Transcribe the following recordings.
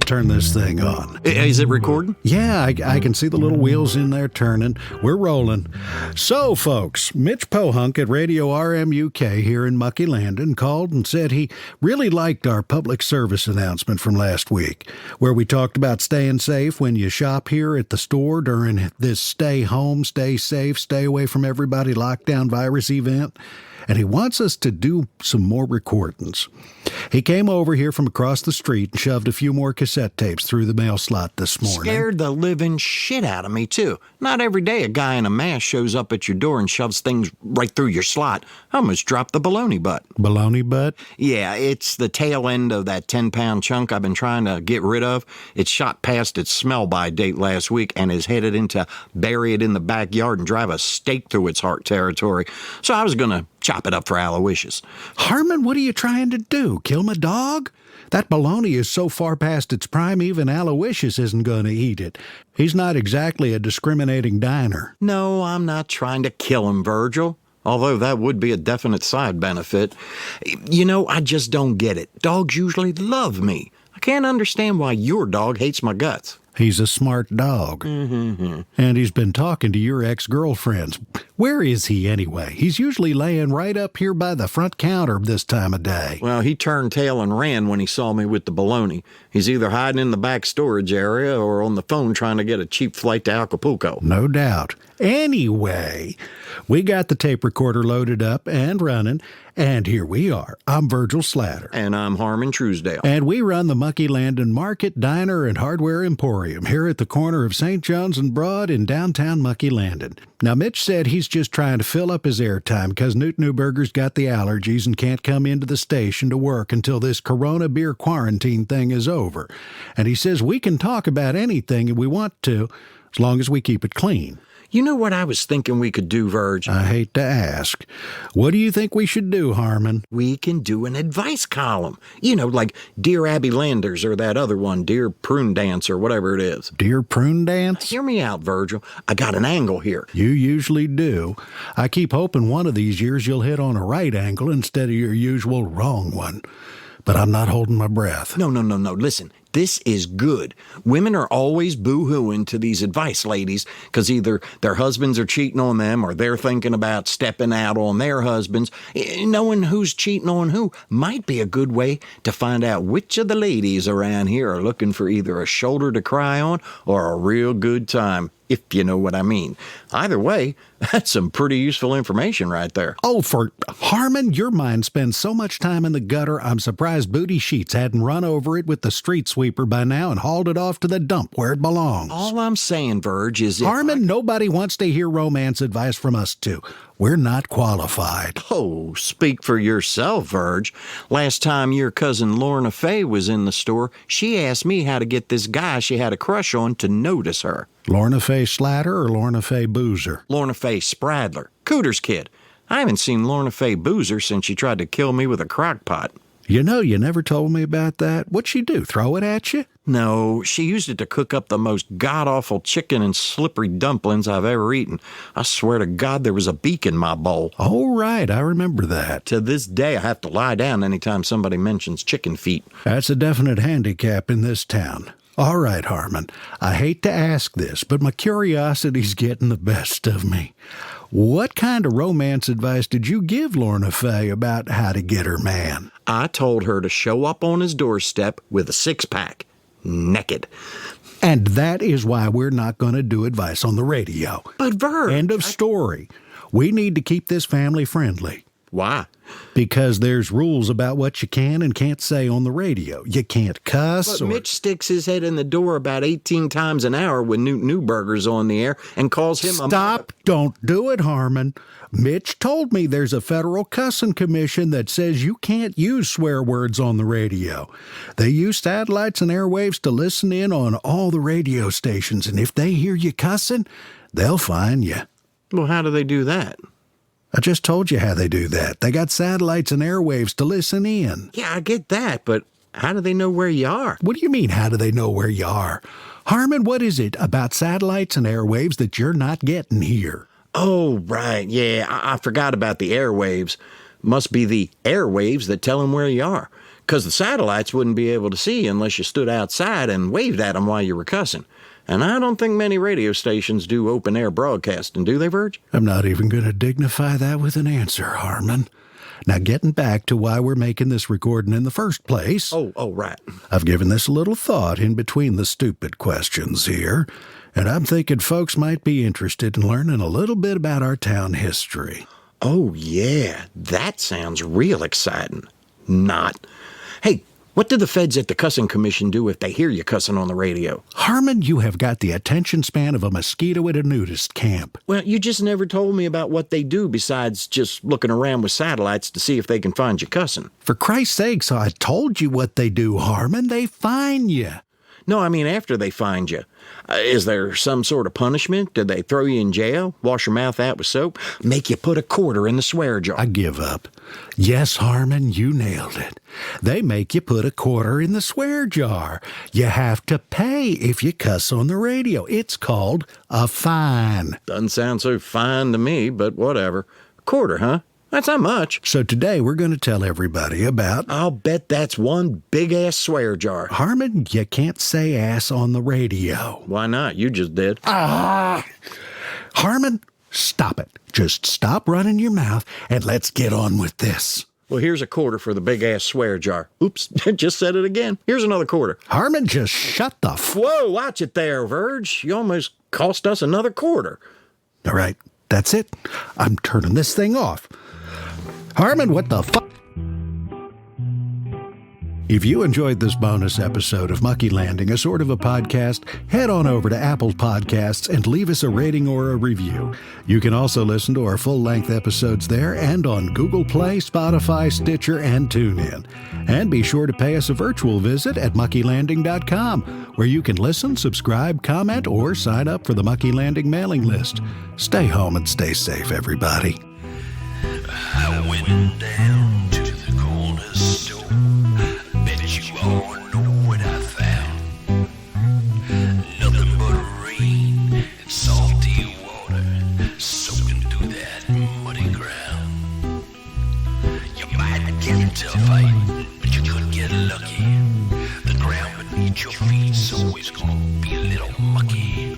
turn this thing on. Is it recording? Yeah, I can see the little wheels in there turning. We're rolling. So, folks, Mitch Pohunk at Radio RMUK here in Muckey Landing called and said he really liked our public service announcement from last week, where we talked about staying safe when you shop here at the store during this stay home, stay safe, stay away from everybody lockdown virus event. And he wants us to do some more recordings. He came over here from across the street and shoved a few more cassette tapes through the mail slot this morning. Scared the living shit out of me, too. Not every day a guy in a mask shows up at your door and shoves things right through your slot. I almost dropped the baloney butt. Baloney butt? Yeah, it's the tail end of that 10-pound chunk I've been trying to get rid of. It shot past its smell-by date last week and is headed into bury it in the backyard and drive a stake through its heart territory. So I was going to chop it up for Aloysius. Harmon, what are you trying to do? Kill my dog? That baloney is so far past its prime, even Aloysius isn't going to eat it. He's not exactly a discriminating diner. No, I'm not trying to kill him, Virgil. Although that would be a definite side benefit. You know, I just don't get it. Dogs usually love me. I can't understand why your dog hates my guts. He's a smart dog. Mm-hmm. And he's been talking to your ex-girlfriends. Where is he anyway? He's usually laying right up here by the front counter this time of day. Well, he turned tail and ran when he saw me with the baloney. He's either hiding in the back storage area or on the phone trying to get a cheap flight to Acapulco. No doubt. Anyway, we got the tape recorder loaded up and running, and here we are. I'm Virgil Slatter. And I'm Harmon Truesdale. And we run the Muckey Landing Market, Diner, and Hardware Emporium here at the corner of St. John's and Broad in downtown Muckey Landing. Now, Mitch said he's just trying to fill up his airtime because Newt Newberger's got the allergies and can't come into the station to work until this Corona beer quarantine thing is over. And he says we can talk about anything we want to as long as we keep it clean. You know what I was thinking we could do, Virg? I hate to ask. What do you think we should do, Harmon? We can do an advice column. You know, like Dear Abby Landers or that other one, Dear Prune Dance or whatever it is. Dear Prune Dance? Hear me out, Virgil. I got an angle here. You usually do. I keep hoping one of these years you'll hit on a right angle instead of your usual wrong one. But I'm not holding my breath. No. Listen, this is good. Women are always boo-hooing to these advice ladies because either their husbands are cheating on them or they're thinking about stepping out on their husbands. Knowing who's cheating on who might be a good way to find out which of the ladies around here are looking for either a shoulder to cry on or a real good time, if you know what I mean. Either way, that's some pretty useful information right there. Oh, for Harmon, your mind spends so much time in the gutter, I'm surprised Booty Sheets hadn't run over it with the street sweeper by now and hauled it off to the dump where it belongs. All I'm saying, Virg, is Harmon, nobody wants to hear romance advice from us two. We're not qualified. Oh, speak for yourself, Virg. Last time your cousin Lorna Fay was in the store, she asked me how to get this guy she had a crush on to notice her. Lorna Fay Slatter or Lorna Fay Boozer? Lorna Fay Spradler. Cooter's kid. I haven't seen Lorna Fay Boozer since she tried to kill me with a crock pot. You know, you never told me about that. What'd she do, throw it at you? No, she used it to cook up the most god-awful chicken and slippery dumplings I've ever eaten. I swear to God there was a beak in my bowl. Oh, right, I remember that. To this day, I have to lie down anytime somebody mentions chicken feet. That's a definite handicap in this town. All right, Harmon, I hate to ask this, but my curiosity's getting the best of me. What kind of romance advice did you give Lorna Fay about how to get her man? I told her to show up on his doorstep with a six-pack, naked. And that is why we're not going to do advice on the radio. But Virg... End of story. We need to keep this family friendly. Why? Because there's rules about what you can and can't say on the radio. You can't cuss. But Mitch sticks his head in the door about 18 times an hour when Newt Newberger's on the air and calls him a... Stop. Don't do it, Harmon. Mitch told me there's a federal cussing commission that says you can't use swear words on the radio. They use satellites and airwaves to listen in on all the radio stations, and if they hear you cussing, they'll fine you. Well, how do they do that? I just told you how they do that. They got satellites and airwaves to listen in. Yeah, I get that, but how do they know where you are? What do you mean, how do they know where you are? Harmon, what is it about satellites and airwaves that you're not getting here? Oh, right, yeah, I forgot about the airwaves. Must be the airwaves that tell them where you are. because the satellites wouldn't be able to see you unless you stood outside and waved at them while you were cussing. And I don't think many radio stations do open-air broadcasting, do they, Virg? I'm not even going to dignify that with an answer, Harmon. Now, getting back to why we're making this recording in the first place. Oh, right. I've given this a little thought in between the stupid questions here, and I'm thinking folks might be interested in learning a little bit about our town history. Oh, yeah. That sounds real exciting. Not. Hey, what do the feds at the Cussing Commission do if they hear you cussing on the radio? Harmon, you have got the attention span of a mosquito at a nudist camp. Well, you just never told me about what they do besides just looking around with satellites to see if they can find you cussing. For Christ's sakes, I told you what they do, Harmon. They fine you. No, I mean after they find you. Is there some sort of punishment? Did they throw you in jail? Wash your mouth out with soap? Make you put a quarter in the swear jar? I give up. Yes, Harmon, you nailed it. They make you put a quarter in the swear jar. You have to pay if you cuss on the radio. It's called a fine. Doesn't sound so fine to me, but whatever. A quarter, huh? That's not much. So today we're going to tell everybody about... I'll bet that's one big-ass swear jar. Harmon, you can't say ass on the radio. Why not? You just did. Harmon, stop it. Just stop running your mouth and let's get on with this. Well, here's a quarter for the big-ass swear jar. Oops, just said it again. Here's another quarter. Harmon, just shut the Whoa, watch it there, Virg. You almost cost us another quarter. All right, that's it. I'm turning this thing off. Harmon, what the fuck? If you enjoyed this bonus episode of Muckey Landing, a sort of a podcast, head on over to Apple Podcasts and leave us a rating or a review. You can also listen to our full-length episodes there and on Google Play, Spotify, Stitcher, and TuneIn. And be sure to pay us a virtual visit at muckeylanding.com, where you can listen, subscribe, comment, or sign up for the Muckey Landing mailing list. Stay home and stay safe, everybody. I went down to the corner store. Bet you all know what I found. Nothing but rain and salty water soaking through that muddy ground. You might get into a fight, but you could get lucky. The ground beneath your feet's always gonna be a little mucky.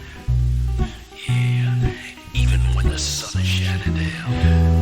Yeah, even when the sun is shining down.